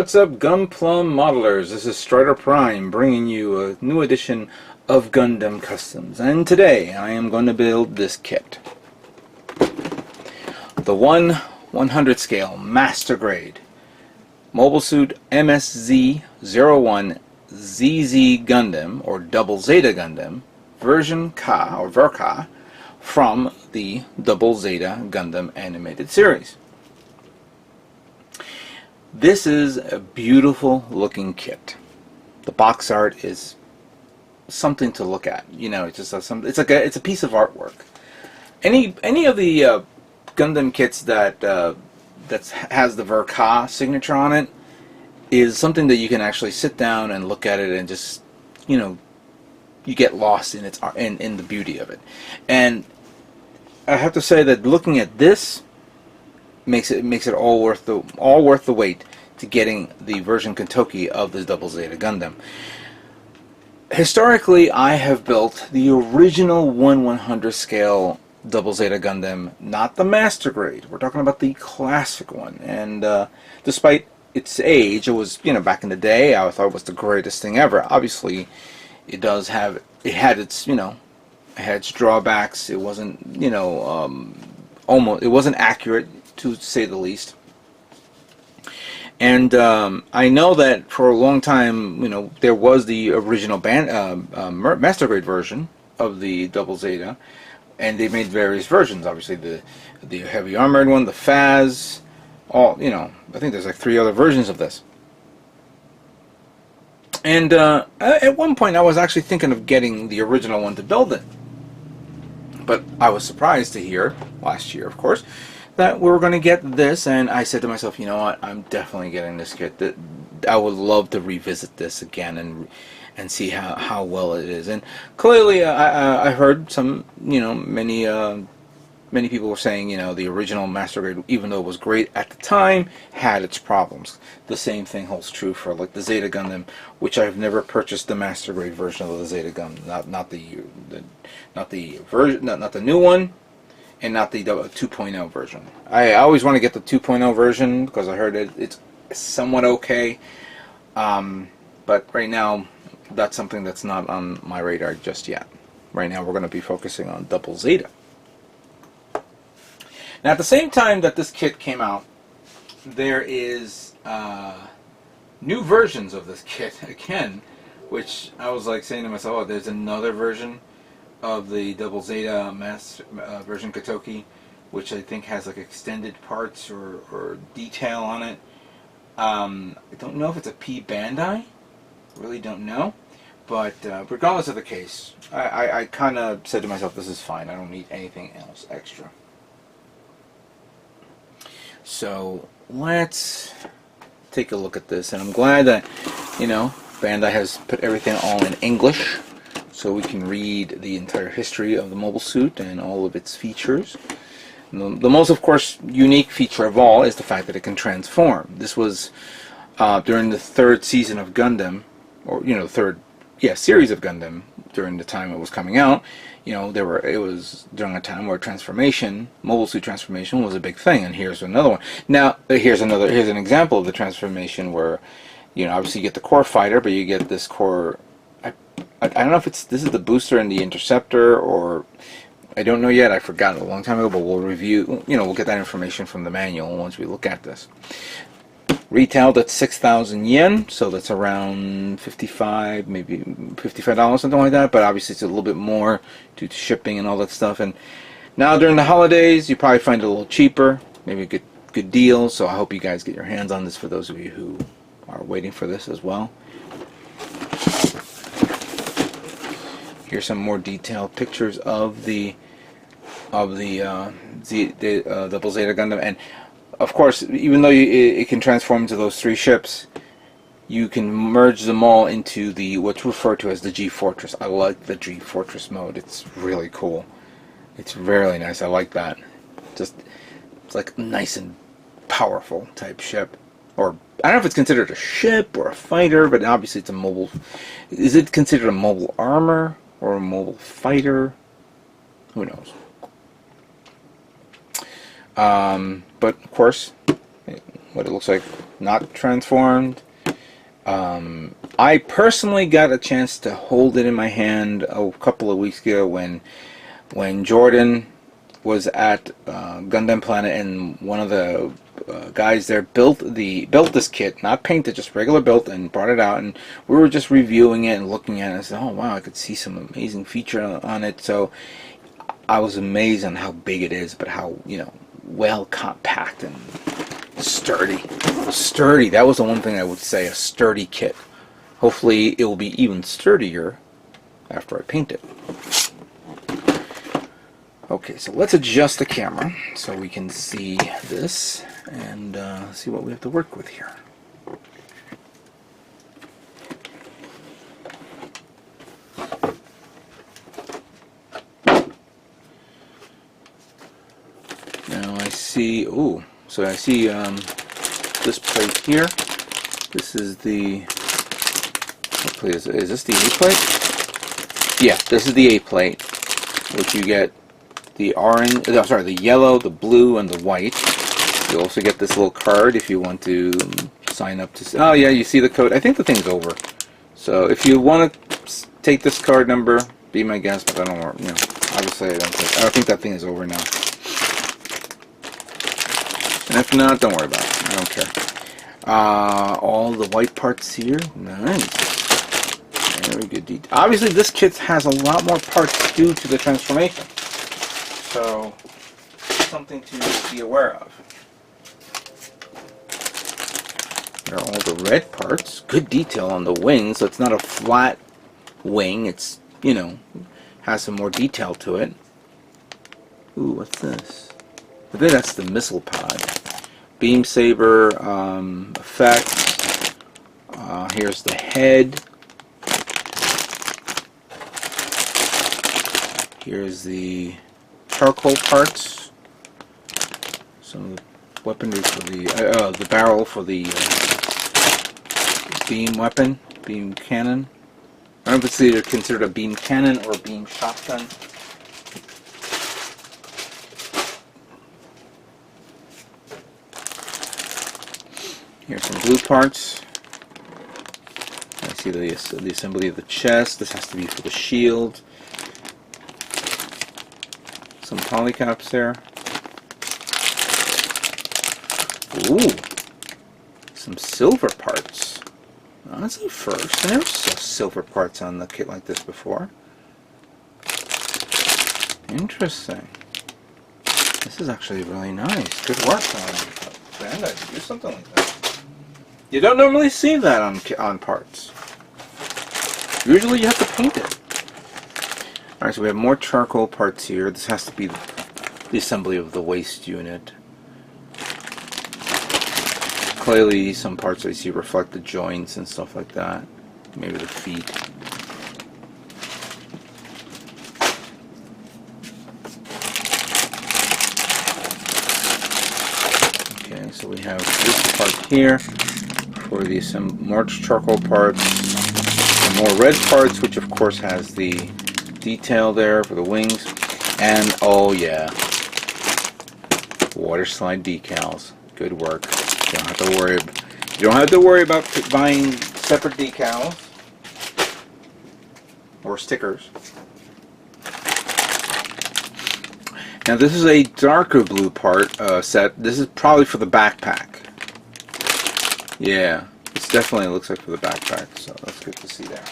What's up, Gunplum modelers? This is Stryderprime bringing you a new edition of Gundam Customs, and today I am going to build this kit. The 1/100 scale Master Grade Mobile Suit MSZ-01 ZZ Gundam, or Double Zeta Gundam, version Ka, or Verka, from the Double Zeta Gundam animated series. This is a beautiful looking kit. The box art is something to look at. You know, it's just it's a piece of artwork. Any of the Gundam kits that has the Verka signature on it is something that you can actually sit down and look at it and just, you know, you get lost in its in the beauty of it. And I have to say that looking at this makes it all worth the wait to getting the version Kentucky of the Double Zeta Gundam. Historically, I have built the original 1/100 scale Double Zeta Gundam, not the Master Grade. We're talking about the classic one. And despite its age, it was, you know, back in the day, I thought it was the greatest thing ever. Obviously, it had its, you know, it had its drawbacks. It wasn't, you know, it wasn't accurate, to say the least. And I know that for a long time, you know, there was the original Master Grade version of the Double Zeta, and they made various versions. Obviously, the heavy armored one, the Faz, all, you know, I think there's like 3 other versions of this. And at one point, I was actually thinking of getting the original one to build it. But I was surprised to hear, last year of course, that we were going to get this, and I said to myself, you know what, I'm definitely getting this kit. That I would love to revisit this again and see how well it is. And clearly, I heard some, you know, many people were saying, you know, the original Master Grade, even though it was great at the time, had its problems. The same thing holds true for like the Zeta Gundam, which I've never purchased the Master Grade version of the Zeta Gundam, not the new one, and not the 2.0 version. I always want to get the 2.0 version because I heard it's somewhat okay, but right now that's something that's not on my radar just yet. Right now we're going to be focusing on Double Zeta. Now, at the same time that this kit came out, there is new versions of this kit again, which I was like saying to myself, oh, there's another version of the Double Zeta version Kentucky, which I think has like extended parts or detail on it. I don't know if it's a P Bandai, really don't know, but regardless of the case, I kind of said to myself, this is fine, I don't need anything else extra. So let's take a look at this, and I'm glad that, you know, Bandai has put everything all in English so we can read the entire history of the mobile suit and all of its features. The most, of course, unique feature of all is the fact that it can transform. This was during the 3rd season of Gundam, or, you know, series of Gundam during the time it was coming out. You know, it was during a time where transformation, mobile suit transformation, was a big thing, and here's another one. Now, here's an example of the transformation where, you know, obviously you get the core fighter, but you get this core. I don't know if this is the booster and the interceptor, or I don't know yet. I forgot a long time ago, but we'll review. You know, we'll get that information from the manual once we look at this. Retailed at 6,000 yen, so that's around 55, maybe $55, something like that. But obviously, it's a little bit more due to shipping and all that stuff. And now during the holidays, you probably find it a little cheaper, maybe a good deal. So I hope you guys get your hands on this. For those of you who are waiting for this as well. Here's some more detailed pictures of the Double Zeta Gundam, and of course, even though it can transform into those 3 ships, you can merge them all into what's referred to as the G Fortress. I like the G Fortress mode. It's really cool. It's really nice. I like that. It's like nice and powerful type ship. Or I don't know if it's considered a ship or a fighter, but obviously it's a mobile. Is it considered a mobile armor or a mobile fighter? Who knows? But of course, what it looks like not transformed. I personally got a chance to hold it in my hand a couple of weeks ago when Jordan was at Gundam Planet, and one of the guys there built this kit, not painted, just regular built, and brought it out, and we were just reviewing it and looking at it and said, oh wow, I could see some amazing feature on it. So I was amazed on how big it is, but how, you know, well compact and sturdy. That was the one thing I would say, a sturdy kit. Hopefully it will be even sturdier after I paint it. Okay, so let's adjust the camera so we can see this and see what we have to work with here. Now I see, ooh, so I see this plate here. This is the, what plate is it? Is this the A plate? Yeah, this is the A plate, which you get the orange, oh, sorry, the yellow, the blue, and the white. You also get this little card if you want to sign up to, oh yeah, you see the code. I think the thing's over. So if you want to take this card number, be my guest, but I don't want, you know, obviously I don't think that thing is over now. And if not, don't worry about it. I don't care. All the white parts here. Nice. Very good detail. Obviously, this kit has a lot more parts due to the transformation. So, something to be aware of. There are all the red parts. Good detail on the wings. So it's not a flat wing. It's, you know, has some more detail to it. Ooh, what's this? I think that's the missile pod. Beam saber effects. Here's the head. Here's the charcoal parts. Some of the weaponry for the barrel for the beam weapon, beam cannon. I don't know if it's either considered a beam cannon or a beam shotgun. Here's some blue parts. I see the assembly of the chest. This has to be for the shield. Some polycaps there. Ooh, some silver parts. Oh, that's a first. I never saw silver parts on the kit like this before. Interesting. This is actually really nice. Good work on Bandai to do something like that. You don't normally see that on parts. Usually you have to paint it. Alright, so we have more charcoal parts here. This has to be the assembly of the waist unit. Clearly some parts I see reflect the joints and stuff like that. Maybe the feet. Okay, so we have this part here for the more charcoal parts. And more red parts, which of course has the detail there for the wings. And oh yeah, water slide decals. Good work. You don't have to worry about buying separate decals or stickers. Now this is a darker blue part set. This is probably for the backpack. Yeah, it definitely looks like for the backpack, so that's good to see there.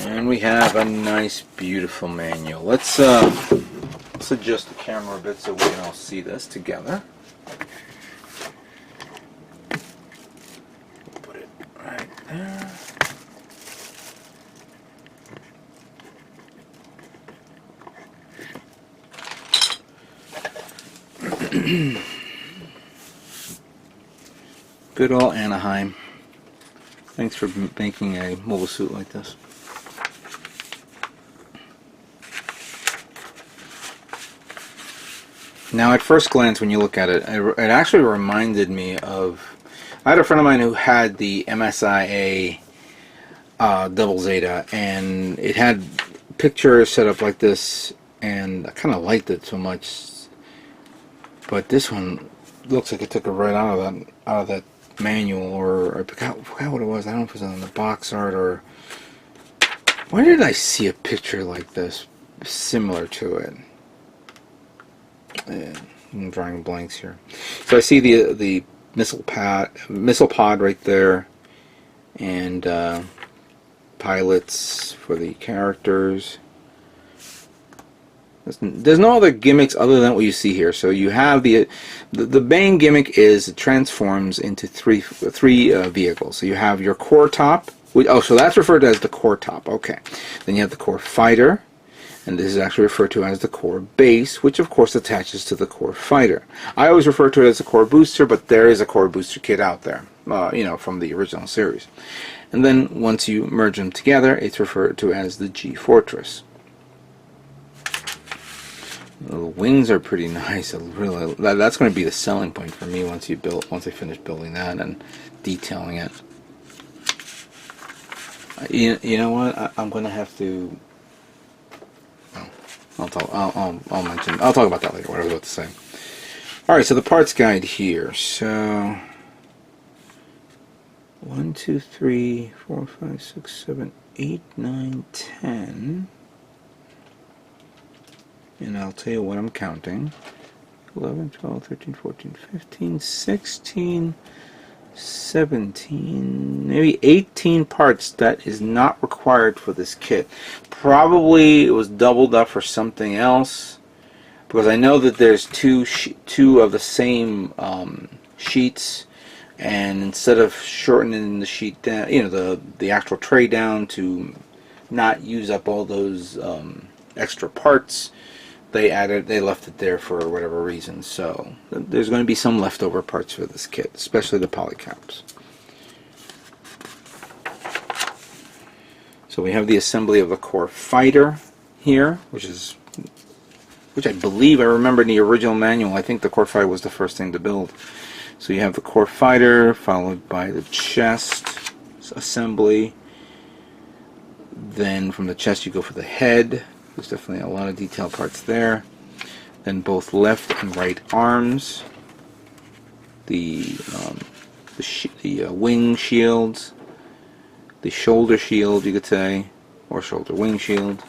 And we have a nice, beautiful manual. Let's adjust the camera a bit so we can all see this together. Put it right there. Good old Anaheim. Thanks for making a mobile suit like this. Now at first glance when you look at it, it actually reminded me of, I had a friend of mine who had the MSIA Double Zeta, and it had pictures set up like this, and I kind of liked it so much, But this one looks like it took it right out of that manual, or I forgot what it was. I don't know if it was on the box art or. Where did I see a picture like this similar to it? I'm drawing blanks here. So I see the missile pod right there, and pilots for the characters. There's no other gimmicks other than what you see here. So you have the main gimmick is it transforms into three vehicles. So you have your core top. So that's referred to as the core top. Okay. Then you have the core fighter, and this is actually referred to as the core base, which of course attaches to the core fighter. I always refer to it as a core booster, but there is a core booster kit out there, from the original series. And then once you merge them together, it's referred to as the G Fortress. The wings are pretty nice. Really, that's going to be the selling point for me once I finish building that and detailing it. You know what? I'm going to have to. I'll talk about that later. What I was about to say. All right. So the parts guide here. So 1, 2, 3, 4, 5, 6, 7, 8, 9, 10. And I'll tell you what I'm counting. 11, 12, 13, 14, 15, 16, 17, maybe 18 parts that is not required for this kit. Probably it was doubled up for something else, because I know that there's two of the same sheets, and instead of shortening the sheet down, the actual tray down to not use up all those extra parts, they left it there for whatever reason. So there's going to be some leftover parts for this kit, especially the polycaps. So we have the assembly of the core fighter here, which I believe I remember in the original manual. I think the core fighter was the first thing to build. So you have the core fighter, followed by the chest assembly. Then from the chest you go for the head. There's definitely a lot of detailed parts there. Then both left and right arms, the wing shields, the shoulder shield, you could say, or shoulder wing shield.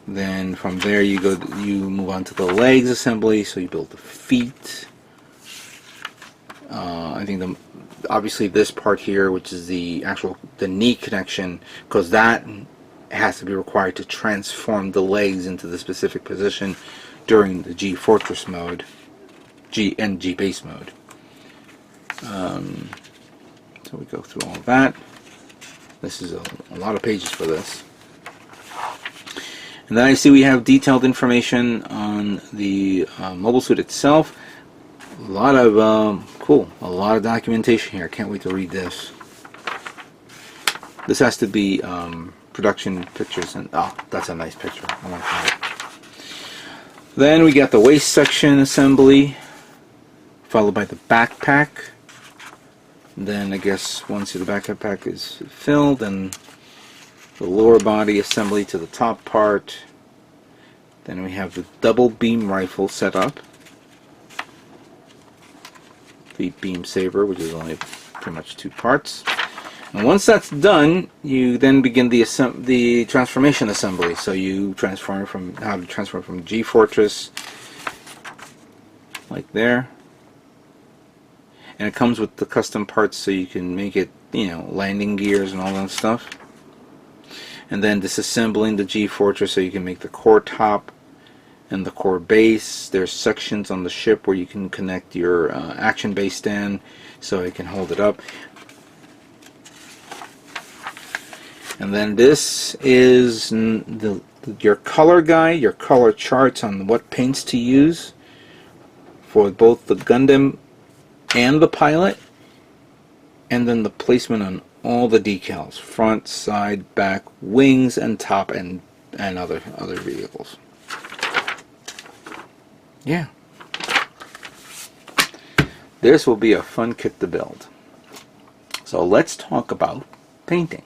Then from there you move on to the legs assembly. So you build the feet. I think obviously this part here, which is the knee connection, because that has to be required to transform the legs into the specific position during the G Fortress mode, G base mode. So we go through all of that. This is a lot of pages for this. And then I see we have detailed information on the mobile suit itself. A lot of a lot of documentation here. Can't wait to read this. This has to be production pictures, and that's a nice picture. I like that. Then we got the waist section assembly, followed by the backpack. Then I guess once the backpack is filled, and the lower body assembly to the top part. Then we have the double beam rifle set up, the beam saber, which is only pretty much 2 parts. And once that's done, you then begin the transformation assembly. So you transform from G Fortress, like there. And it comes with the custom parts, so you can make it, landing gears and all that stuff. And then disassembling the G Fortress, so you can make the core top and the core base. There's sections on the ship where you can connect your action base stand, so it can hold it up. And then this is your color guide, your color charts on what paints to use for both the Gundam and the pilot, and then the placement on all the decals, front, side, back, wings, and top, and other vehicles. Yeah. This will be a fun kit to build. So let's talk about painting.